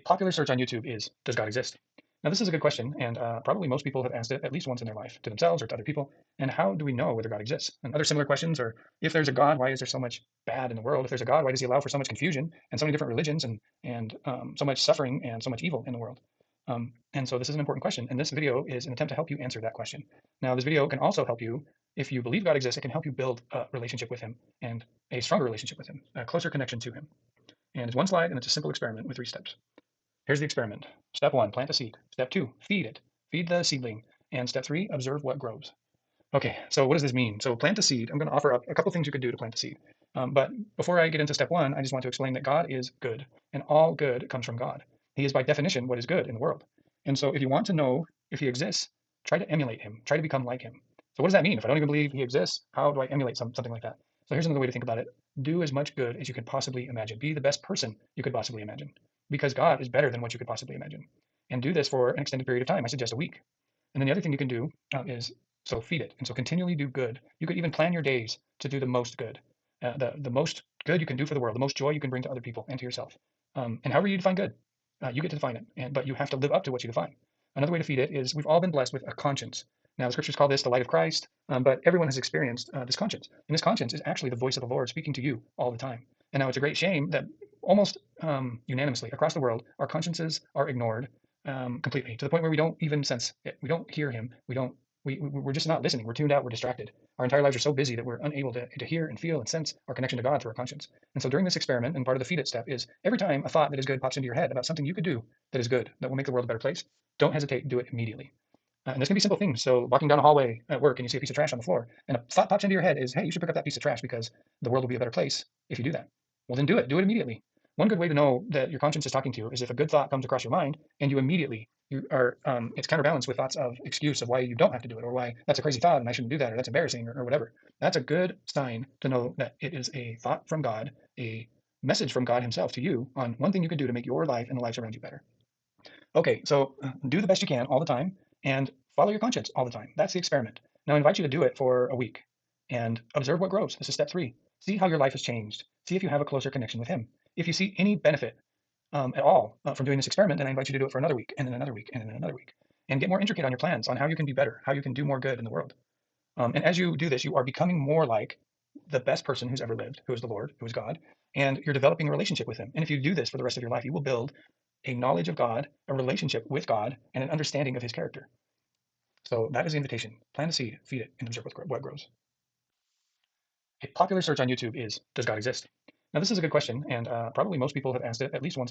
A popular search on YouTube is, does God exist? Now, this is a good question, and probably most people have asked it at least once in their life, to themselves or to other people. And how do we know whether God exists? And other similar questions are, if there's a God, why is there so much bad in the world? If there's a God, why does he allow for so much confusion and so many different religions and so much suffering and so much evil in the world? And so this is an important question, and this video is an attempt to help you answer that question. Now, this video can also help you, if you believe God exists, it can help you build a relationship with him and a stronger relationship with him, a closer connection to him. And it's one slide, and it's a simple experiment with 3 steps. Here's the experiment. Step 1, plant a seed. Step 2, feed it. Feed the seedling. And step 3, observe what grows. Okay, so what does this mean? So plant a seed. I'm going to offer up a couple things you could do to plant a seed. But before I get into step 1, I just want to explain that God is good, and all good comes from God. He is by definition what is good in the world. And so if you want to know if he exists, try to emulate him. Try to become like him. So what does that mean? If I don't even believe he exists, how do I emulate something like that? So here's another way to think about it. Do as much good as you could possibly imagine. Be the best person you could possibly imagine, because God is better than what you could possibly imagine. And do this for an extended period of time. I suggest a week. And then the other thing you can do is feed it. And so continually do good. You could even plan your days to do the most good, the most good you can do for the world, the most joy you can bring to other people and to yourself. And however you define good, you get to define it. But you have to live up to what you define. Another way to feed it is, we've all been blessed with a conscience. Now, the scriptures call this the light of Christ, but everyone has experienced this conscience. And this conscience is actually the voice of the Lord speaking to you all the time. And now it's a great shame that almost unanimously across the world, our consciences are ignored completely, to the point where we don't even sense it. We don't hear him. We're just not listening. We're tuned out. We're distracted. Our entire lives are so busy that we're unable to hear and feel and sense our connection to God through our conscience. And so during this experiment, and part of the feed it step is, every time a thought that is good pops into your head about something you could do that is good, that will make the world a better place, don't hesitate. Do it immediately. And this can be simple things. So walking down a hallway at work and you see a piece of trash on the floor, and a thought pops into your head is, hey, you should pick up that piece of trash because the world will be a better place if you do that. Well, then do it. Do it immediately. One good way to know that your conscience is talking to you is if a good thought comes across your mind and you are, it's counterbalanced with thoughts of excuse of why you don't have to do it, or why that's a crazy thought and I shouldn't do that, or that's embarrassing, or whatever. That's a good sign to know that it is a thought from God, a message from God himself to you on one thing you can do to make your life and the lives around you better. Okay, so do the best you can all the time and follow your conscience all the time. That's the experiment. Now I invite you to do it for a week and observe what grows. This is step 3. See how your life has changed. See if you have a closer connection with him. If you see any benefit at all from doing this experiment, then I invite you to do it for another week, and then another week, and then another week, and get more intricate on your plans on how you can be better, how you can do more good in the world. And as you do this, you are becoming more like the best person who's ever lived, who is the Lord, who is God, and you're developing a relationship with him. And if you do this for the rest of your life, you will build a knowledge of God, a relationship with God, and an understanding of his character. So that is the invitation. Plant a seed, feed it, and observe what grows. A popular search on YouTube is, does God exist? Now, this is a good question, and probably most people have asked it at least once in their